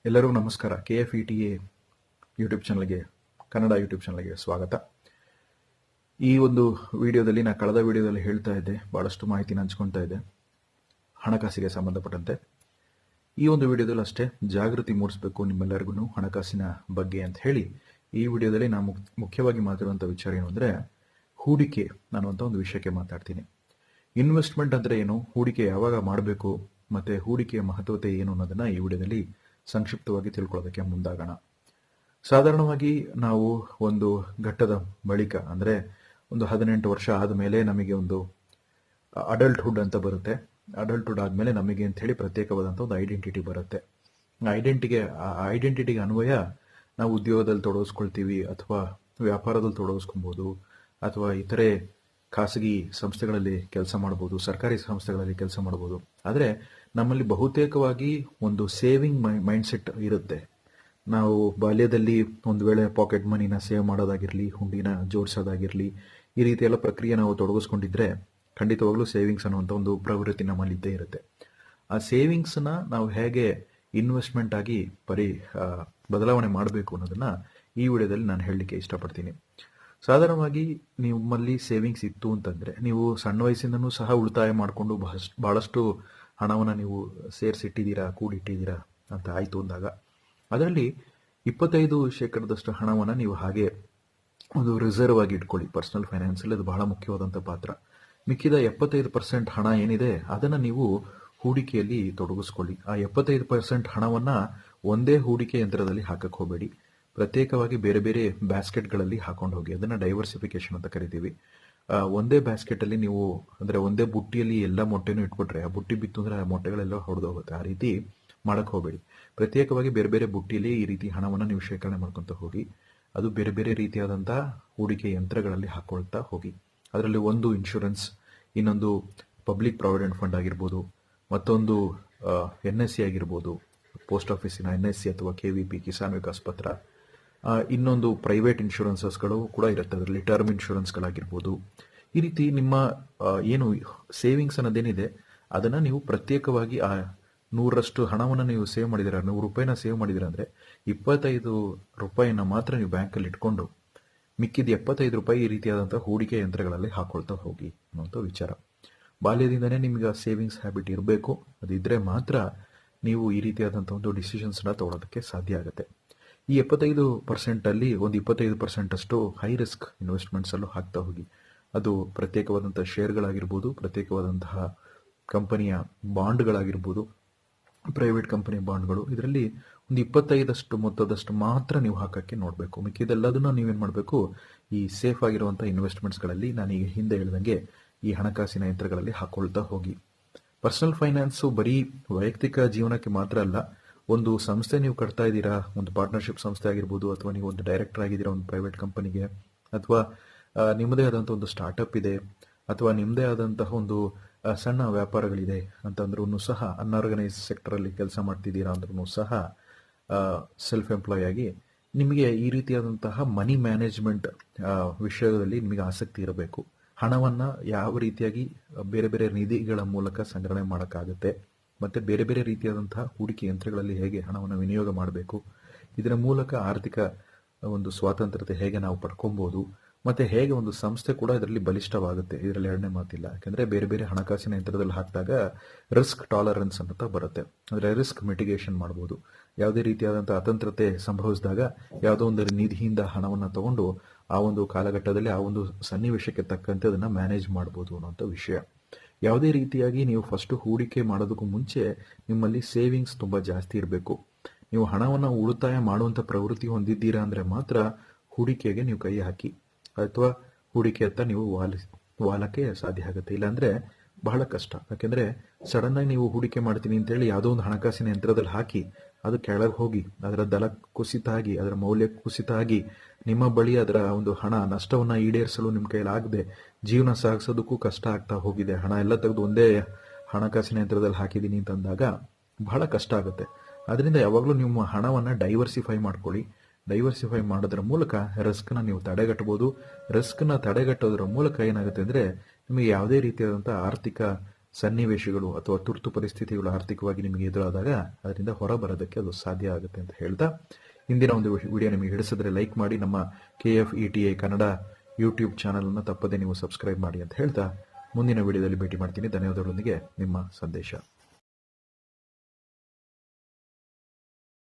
ಎಲ್ಲರಿಗೂ ನಮಸ್ಕಾರ. KFETA YouTube ಚಾನಲ್ಗೆ, ಕನ್ನಡ ಯೂಟ್ಯೂಬ್ ಚಾನಲ್ಗೆ ಸ್ವಾಗತ. ಈ ಒಂದು ವಿಡಿಯೋದಲ್ಲಿ ನಾನು ಕಳೆದ ವಿಡಿಯೋದಲ್ಲಿ ಹೇಳ್ತಾ ಇದ್ದೆ, ಭಾಳಷ್ಟು ಮಾಹಿತಿನ ಹಂಚ್ಕೊಳ್ತಾ ಇದ್ದೆ ಹಣಕಾಸಿಗೆ ಸಂಬಂಧಪಟ್ಟಂತೆ. ಈ ಒಂದು ವಿಡಿಯೋದಲ್ಲಿ ಅಷ್ಟೇ ಜಾಗೃತಿ ಮೂಡಿಸಬೇಕು ನಿಮ್ಮೆಲ್ಲರಿಗೂ ಹಣಕಾಸಿನ ಬಗ್ಗೆ ಅಂತ ಹೇಳಿ ಈ ವಿಡಿಯೋದಲ್ಲಿ ನಾನು ಮುಖ್ಯವಾಗಿ ಮಾತಾಡುವಂಥ ವಿಚಾರ ಏನು ಅಂದರೆ ಹೂಡಿಕೆ ಅನ್ನುವಂಥ ಒಂದು ವಿಷಯಕ್ಕೆ ಮಾತಾಡ್ತೀನಿ. ಇನ್ವೆಸ್ಟ್ಮೆಂಟ್ ಅಂದರೆ ಏನು, ಹೂಡಿಕೆ ಯಾವಾಗ ಮಾಡಬೇಕು ಮತ್ತು ಹೂಡಿಕೆಯ ಮಹತ್ವತೆ ಏನು ಅನ್ನೋದನ್ನು ಈ ವಿಡಿಯೋದಲ್ಲಿ ಸಂಕ್ಷಿಪ್ತವಾಗಿ ತಿಳ್ಕೊಳ್ಳೋದಕ್ಕೆ ಮುಂದಾಗೋಣ. ಸಾಧಾರಣವಾಗಿ ನಾವು ಒಂದು ಘಟ್ಟದ ಬಳಿಕ ಅಂದರೆ ಒಂದು 18 ವರ್ಷ ಆದಮೇಲೆ ನಮಗೆ ಒಂದು ಅಡಲ್ಟ್ಹುಡ್ ಅಂತ ಬರುತ್ತೆ. ಅಡಲ್ಟ್ಹುಡ್ ಆದಮೇಲೆ ನಮಗೆ ಅಂತ ಹೇಳಿ ಪ್ರತ್ಯೇಕವಾದಂಥ ಒಂದು ಐಡೆಂಟಿಟಿ ಬರುತ್ತೆ. ಐಡೆಂಟಿಟಿಗೆ ಅನ್ವಯ ನಾವು ಉದ್ಯೋಗದಲ್ಲಿ ತೊಡಗಿಸ್ಕೊಳ್ತೀವಿ, ಅಥವಾ ವ್ಯಾಪಾರದಲ್ಲಿ ತೊಡಗಿಸ್ಕೊಬೋದು, ಅಥವಾ ಇತರೆ ಖಾಸಗಿ ಸಂಸ್ಥೆಗಳಲ್ಲಿ ಕೆಲಸ ಮಾಡ್ಬೋದು, ಸರ್ಕಾರಿ ಸಂಸ್ಥೆಗಳಲ್ಲಿ ಕೆಲಸ ಮಾಡ್ಬೋದು. ಆದರೆ ನಮ್ಮಲ್ಲಿ ಬಹುತೇಕವಾಗಿ ಒಂದು ಸೇವಿಂಗ್ ಮೈಂಡ್ಸೆಟ್ ಇರುತ್ತೆ. ನಾವು ಬಾಲ್ಯದಲ್ಲಿ ಒಂದು ವೇಳೆ ಪಾಕೆಟ್ ಮನಿನ ಸೇವ್ ಮಾಡೋದಾಗಿರಲಿ, ಹುಂಡಿನ ಜೋಡಿಸೋದಾಗಿರಲಿ, ಈ ರೀತಿ ಎಲ್ಲ ಪ್ರಕ್ರಿಯೆ ನಾವು ತೊಡಗಿಸ್ಕೊಂಡಿದ್ರೆ ಖಂಡಿತವಾಗ್ಲೂ ಸೇವಿಂಗ್ಸ್ ಅನ್ನುವಂಥ ಒಂದು ಪ್ರವೃತ್ತಿ ನಮ್ಮಲ್ಲಿ ಇದ್ದೇ ಇರುತ್ತೆ. ಆ ಸೇವಿಂಗ್ಸ್ನ ನಾವು ಹೇಗೆ ಇನ್ವೆಸ್ಟ್ಮೆಂಟ್ ಆಗಿ ಬದಲಾವಣೆ ಮಾಡಬೇಕು ಅನ್ನೋದನ್ನು ಈ ವಿಡಿಯೋದಲ್ಲಿ ನಾನು ಹೇಳಲಿಕ್ಕೆ ಇಷ್ಟಪಡ್ತೀನಿ. ಸಾಧಾರಣವಾಗಿ ನಿಮ್ಮಲ್ಲಿ ಸೇವಿಂಗ್ಸ್ ಇತ್ತು ಅಂತಂದರೆ ನೀವು ಸಣ್ಣ ವಯಸ್ಸಿಂದನೂ ಸಹ ಉಳಿತಾಯ ಮಾಡಿಕೊಂಡು ಭಾಳಷ್ಟು ಹಣವನ್ನು ನೀವು ಸೇರಿಸಿಟ್ಟಿದ್ದೀರಾ, ಕೂಡಿಟ್ಟಿದ್ದೀರಾ ಅಂತ ಆಯಿತು ಅಂದಾಗ ಅದರಲ್ಲಿ 25% ಹಣವನ್ನು ನೀವು ಹಾಗೆ ಒಂದು ರಿಸರ್ವ್ ಆಗಿ ಇಟ್ಕೊಳ್ಳಿ. ಪರ್ಸನಲ್ ಫೈನಾನ್ಸಲ್ಲಿ ಅದು ಬಹಳ ಮುಖ್ಯವಾದಂಥ ಪಾತ್ರ. ಮಿಕ್ಕಿದ 75% ಹಣ ಏನಿದೆ ಅದನ್ನು ನೀವು ಹೂಡಿಕೆಯಲ್ಲಿ ತೊಡಗಿಸ್ಕೊಳ್ಳಿ. ಆ 75% ಹಣವನ್ನು ಒಂದೇ ಹೂಡಿಕೆ ಯಂತ್ರದಲ್ಲಿ ಹಾಕಕ್ಕೆ ಹೋಗಬೇಡಿ. ಪ್ರತ್ಯೇಕವಾಗಿ ಬೇರೆ ಬೇರೆ ಬ್ಯಾಸ್ಕೆಟ್ಗಳಲ್ಲಿ ಹಾಕೊಂಡು ಹೋಗಿ. ಅದನ್ನು ಡೈವರ್ಸಿಫಿಕೇಶನ್ ಅಂತ ಕರಿತೀವಿ. ಒಂದೇ ಬ್ಯಾಸ್ಕೆಟಲ್ಲಿ ನೀವು ಅಂದರೆ ಒಂದೇ ಬುಟ್ಟಿಯಲ್ಲಿ ಎಲ್ಲ ಮೊಟ್ಟೆನೂ ಇಟ್ಬಿಟ್ರೆ ಆ ಬುಟ್ಟಿ ಬಿತ್ತು ಅಂದರೆ ಆ ಮೊಟ್ಟೆಗಳೆಲ್ಲ ಹೊಡೆದೋಗುತ್ತೆ. ಆ ರೀತಿ ಮಾಡಕ್ಕೆ ಹೋಗಬೇಡಿ. ಪ್ರತ್ಯೇಕವಾಗಿ ಬೇರೆ ಬೇರೆ ಬುಟ್ಟಿಯಲ್ಲಿ ಈ ರೀತಿ ಹಣವನ್ನು ನೀವು ಶೇಖರಣೆ ಮಾಡ್ಕೊತ ಹೋಗಿ. ಅದು ಬೇರೆ ಬೇರೆ ರೀತಿಯಾದಂಥ ಹೂಡಿಕೆ ಯಂತ್ರಗಳಲ್ಲಿ ಹಾಕೊಳ್ತಾ ಹೋಗಿ. ಅದರಲ್ಲಿ ಒಂದು ಇನ್ಶೂರೆನ್ಸ್, ಇನ್ನೊಂದು ಪಬ್ಲಿಕ್ ಪ್ರಾವಿಡೆಂಟ್ ಫಂಡ್ ಆಗಿರ್ಬೋದು, ಮತ್ತೊಂದು NSC ಆಗಿರ್ಬೋದು, ಪೋಸ್ಟ್ ಆಫೀಸಿನ NSC ಅಥವಾ KVP ಕಿಸಾನ್ ವಿಕಾಸ್ ಪತ್ರ, ಇನ್ನೊಂದು ಪ್ರೈವೇಟ್ ಇನ್ಶೂರೆನ್ಸಸ್ಗಳು ಕೂಡ ಇರುತ್ತೆ. ಅದರಲ್ಲಿ ಟರ್ಮ್ ಇನ್ಶೂರೆನ್ಸ್ಗಳಾಗಿರ್ಬೋದು. ಈ ರೀತಿ ನಿಮ್ಮ ಏನು ಸೇವಿಂಗ್ಸ್ ಅನ್ನೋದೇನಿದೆ ಅದನ್ನು ನೀವು ಪ್ರತ್ಯೇಕವಾಗಿ ಆ 100ರಷ್ಟು ಹಣವನ್ನು ನೀವು ಸೇವ್ ಮಾಡಿದ್ದೀರಾ, 100 ರೂಪಾಯಿನ ಸೇವ್ ಮಾಡಿದ್ದೀರಾ ಅಂದರೆ 25 ರೂಪಾಯಿನ ಮಾತ್ರ ನೀವು ಬ್ಯಾಂಕಲ್ಲಿ ಇಟ್ಕೊಂಡು ಮಿಕ್ಕಿದ 75 ರೂಪಾಯಿ ಈ ರೀತಿಯಾದಂಥ ಹೂಡಿಕೆ ಯಂತ್ರಗಳಲ್ಲಿ ಹಾಕೊಳ್ತಾ ಹೋಗಿ ಅನ್ನೋಂಥ ವಿಚಾರ. ಬಾಲ್ಯದಿಂದನೇ ನಿಮಗೆ ಸೇವಿಂಗ್ಸ್ ಹ್ಯಾಬಿಟ್ ಇರಬೇಕು. ಅದಿದ್ದರೆ ಮಾತ್ರ ನೀವು ಈ ರೀತಿಯಾದಂಥ ಒಂದು ಡಿಸಿಷನ್ಸ್ನ ತಗೊಳ್ಳೋದಕ್ಕೆ ಸಾಧ್ಯ ಆಗುತ್ತೆ. ಈ 75% ಒಂದು 25% ಹೈ ರಿಸ್ಕ್ ಇನ್ವೆಸ್ಟ್ಮೆಂಟ್ಸಲ್ಲೂ ಹಾಕ್ತಾ ಹೋಗಿ. ಅದು ಪ್ರತ್ಯೇಕವಾದಂಥ ಶೇರ್ಗಳಾಗಿರ್ಬೋದು, ಪ್ರತ್ಯೇಕವಾದಂತಹ ಕಂಪನಿಯ ಬಾಂಡ್ಗಳಾಗಿರ್ಬೋದು, ಪ್ರೈವೇಟ್ ಕಂಪನಿಯ ಬಾಂಡ್ಗಳು. ಇದರಲ್ಲಿ ಒಂದು 25% ಮೊತ್ತದಷ್ಟು ಮಾತ್ರ ನೀವು ಹಾಕೋಕ್ಕೆ ನೋಡಬೇಕು. ಮಿಕ್ಕಿದೆಲ್ಲದನ್ನು ನೀವೇನು ಮಾಡಬೇಕು, ಈ ಸೇಫ್ ಆಗಿರುವಂಥ ಇನ್ವೆಸ್ಟ್ಮೆಂಟ್ಸ್ಗಳಲ್ಲಿ ನಾನೀಗ ಹಿಂದೆ ಹೇಳಿದಂಗೆ ಈ ಹಣಕಾಸಿನ ಯಂತ್ರಗಳಲ್ಲಿ ಹಾಕೊಳ್ತಾ ಹೋಗಿ. ಪರ್ಸನಲ್ ಫೈನಾನ್ಸು ಬರೀ ವೈಯಕ್ತಿಕ ಜೀವನಕ್ಕೆ ಮಾತ್ರ ಅಲ್ಲ. ಒಂದು ಸಂಸ್ಥೆ ನೀವು ಕಟ್ತಾ ಇದ್ದೀರಾ, ಒಂದು ಪಾರ್ಟ್ನರ್ಶಿಪ್ ಸಂಸ್ಥೆ ಆಗಿರ್ಬೋದು, ಅಥವಾ ನೀವು ಒಂದು ಡೈರೆಕ್ಟರ್ ಆಗಿದ್ದೀರಾ ಒಂದು ಪ್ರೈವೇಟ್ ಕಂಪನಿಗೆ, ಅಥವಾ ನಿಮ್ಮದೇ ಆದಂಥ ಒಂದು ಸ್ಟಾರ್ಟಪ್ ಇದೆ, ಅಥವಾ ನಿಮ್ಮದೇ ಆದಂತಹ ಒಂದು ಸಣ್ಣ ವ್ಯಾಪಾರಗಳಿದೆ ಅಂತಂದ್ರೂ ಸಹ, ಅನ್ಆರ್ಗನೈಸ್ ಸೆಕ್ಟರಲ್ಲಿ ಕೆಲಸ ಮಾಡ್ತಿದ್ದೀರಾ ಅಂದ್ರೂ ಸಹ, ಸೆಲ್ಫ್ ಎಂಪ್ಲಾಯ್ ಆಗಿ ನಿಮಗೆ ಈ ರೀತಿಯಾದಂತಹ ಮನಿ ಮ್ಯಾನೇಜ್ಮೆಂಟ್ ವಿಷಯದಲ್ಲಿ ನಿಮಗೆ ಆಸಕ್ತಿ ಇರಬೇಕು. ಹಣವನ್ನು ಯಾವ ರೀತಿಯಾಗಿ ಬೇರೆ ಬೇರೆ ನಿಧಿಗಳ ಮೂಲಕ ಸಂಗ್ರಹಣೆ ಮಾಡೋಕ್ಕಾಗುತ್ತೆ, ಮತ್ತು ಬೇರೆ ಬೇರೆ ರೀತಿಯಾದಂತಹ ಹೂಡಿಕೆ ಯಂತ್ರಗಳಲ್ಲಿ ಹೇಗೆ ಹಣವನ್ನು ವಿನಿಯೋಗ ಮಾಡಬೇಕು, ಇದರ ಮೂಲಕ ಆರ್ಥಿಕ ಒಂದು ಸ್ವಾತಂತ್ರ್ಯತೆ ಹೇಗೆ ನಾವು ಪಡ್ಕೊಬೋದು, ಮತ್ತು ಹೇಗೆ ಒಂದು ಸಂಸ್ಥೆ ಕೂಡ ಇದರಲ್ಲಿ ಬಲಿಷ್ಠವಾಗುತ್ತೆ, ಇದರಲ್ಲಿ ಎರಡನೇ ಮಾತಿಲ್ಲ. ಯಾಕೆಂದರೆ ಬೇರೆ ಬೇರೆ ಹಣಕಾಸಿನ ಯಂತ್ರದಲ್ಲಿ ಹಾಕಿದಾಗ ರಿಸ್ಕ್ ಟಾಲರೆನ್ಸ್ ಅಂತ ಬರುತ್ತೆ. ಅಂದರೆ ರಿಸ್ಕ್ ಮಿಟಿಗೇಷನ್ ಮಾಡ್ಬೋದು. ಯಾವುದೇ ರೀತಿಯಾದಂಥ ಅತಂತ್ರತೆ ಸಂಭವಿಸಿದಾಗ ಯಾವುದೋ ಒಂದು ನಿಧಿಯಿಂದ ಹಣವನ್ನು ತಗೊಂಡು ಆ ಒಂದು ಕಾಲಘಟ್ಟದಲ್ಲಿ ಆ ಒಂದು ಸನ್ನಿವೇಶಕ್ಕೆ ತಕ್ಕಂತೆ ಅದನ್ನು ಮ್ಯಾನೇಜ್ ಮಾಡ್ಬೋದು ಅನ್ನೋಂಥ ವಿಷಯ. ಯಾವುದೇ ರೀತಿಯಾಗಿ ನೀವು ಫಸ್ಟು ಹೂಡಿಕೆ ಮಾಡೋದಕ್ಕೂ ಮುಂಚೆ ನಿಮ್ಮಲ್ಲಿ ಸೇವಿಂಗ್ಸ್ ತುಂಬ ಜಾಸ್ತಿ ಇರಬೇಕು. ನೀವು ಹಣವನ್ನು ಉಳಿತಾಯ ಮಾಡುವಂಥ ಪ್ರವೃತ್ತಿ ಹೊಂದಿದ್ದೀರಾ ಅಂದರೆ ಮಾತ್ರ ಹೂಡಿಕೆಗೆ ನೀವು ಕೈ ಹಾಕಿ, ಅಥವಾ ಹೂಡಿಕೆ ಅಂತ ನೀವು ವಾಲಕ್ಕೆ ಸಾಧ್ಯ ಆಗುತ್ತೆ. ಇಲ್ಲಾಂದರೆ ಬಹಳ ಕಷ್ಟ. ಯಾಕೆಂದರೆ ಸಡನ್ನಾಗಿ ನೀವು ಹೂಡಿಕೆ ಮಾಡ್ತೀನಿ ಅಂತೇಳಿ ಯಾವುದೋ ಒಂದು ಹಣಕಾಸಿನ ಯಂತ್ರದಲ್ಲಿ ಹಾಕಿ ಅದು ಕೆಳಗೆ ಹೋಗಿ ಅದರ ದರ ಕುಸಿತ ಆಗಿ, ಅದರ ಮೌಲ್ಯ ಕುಸಿತ ಆಗಿ, ನಿಮ್ಮ ಬಳಿ ಅದರ ಒಂದು ಹಣ ನಷ್ಟವನ್ನು ಈಡೇರಿಸಲು ನಿಮ್ಮ ಕೈಲಾಗದೆ ಜೀವನ ಸಾಗಿಸೋದಕ್ಕೂ ಕಷ್ಟ ಆಗ್ತಾ ಹೋಗಿದೆ. ಹಣ ಎಲ್ಲ ತೆಗೆದು ಒಂದೇ ಹಣಕಾಸಿನ ಯಂತ್ರದಲ್ಲಿ ಹಾಕಿದ್ದೀನಿ ಅಂತಂದಾಗ ಬಹಳ ಕಷ್ಟ ಆಗುತ್ತೆ. ಅದರಿಂದ ಯಾವಾಗಲೂ ನಿಮ್ಮ ಹಣವನ್ನು ಡೈವರ್ಸಿಫೈ ಮಾಡ್ಕೊಳ್ಳಿ. ಡೈವರ್ಸಿಫೈ ಮಾಡೋದ್ರ ಮೂಲಕ ರಿಸ್ಕ್ನ ನೀವು ತಡೆಗಟ್ಟಬಹುದು. ರಿಸ್ಕ್ನ ತಡೆಗಟ್ಟೋದ್ರ ಮೂಲಕ ಏನಾಗುತ್ತೆ ಅಂದರೆ ನಿಮಗೆ ಯಾವುದೇ ರೀತಿಯಾದಂಥ ಆರ್ಥಿಕ ಸನ್ನಿವೇಶಗಳು ಅಥವಾ ತುರ್ತು ಪರಿಸ್ಥಿತಿಗಳು ಆರ್ಥಿಕವಾಗಿ ನಿಮಗೆ ಎದುರಾದಾಗ ಅದರಿಂದ ಹೊರಬರೋದಕ್ಕೆ ಅದು ಸಾಧ್ಯ ಆಗುತ್ತೆ ಅಂತ ಹೇಳ್ತಾ, ಇಂದಿನ ಒಂದು ವಿಡಿಯೋ ನಿಮಗೆ ಹಿಡಿಸಿದ್ರೆ ಲೈಕ್ ಮಾಡಿ, ನಮ್ಮ KFETA ಕನ್ನಡ ಯೂಟ್ಯೂಬ್ ಚಾನಲನ್ನು ತಪ್ಪದೆ ನೀವು ಸಬ್ಸ್ಕ್ರೈಬ್ ಮಾಡಿ ಅಂತ ಹೇಳ್ತಾ ಮುಂದಿನ ವಿಡಿಯೋದಲ್ಲಿ ಭೇಟಿ ಮಾಡ್ತೀನಿ. ಧನ್ಯವಾದಗಳೊಂದಿಗೆ ನಿಮ್ಮ ಸಂದೇಶ.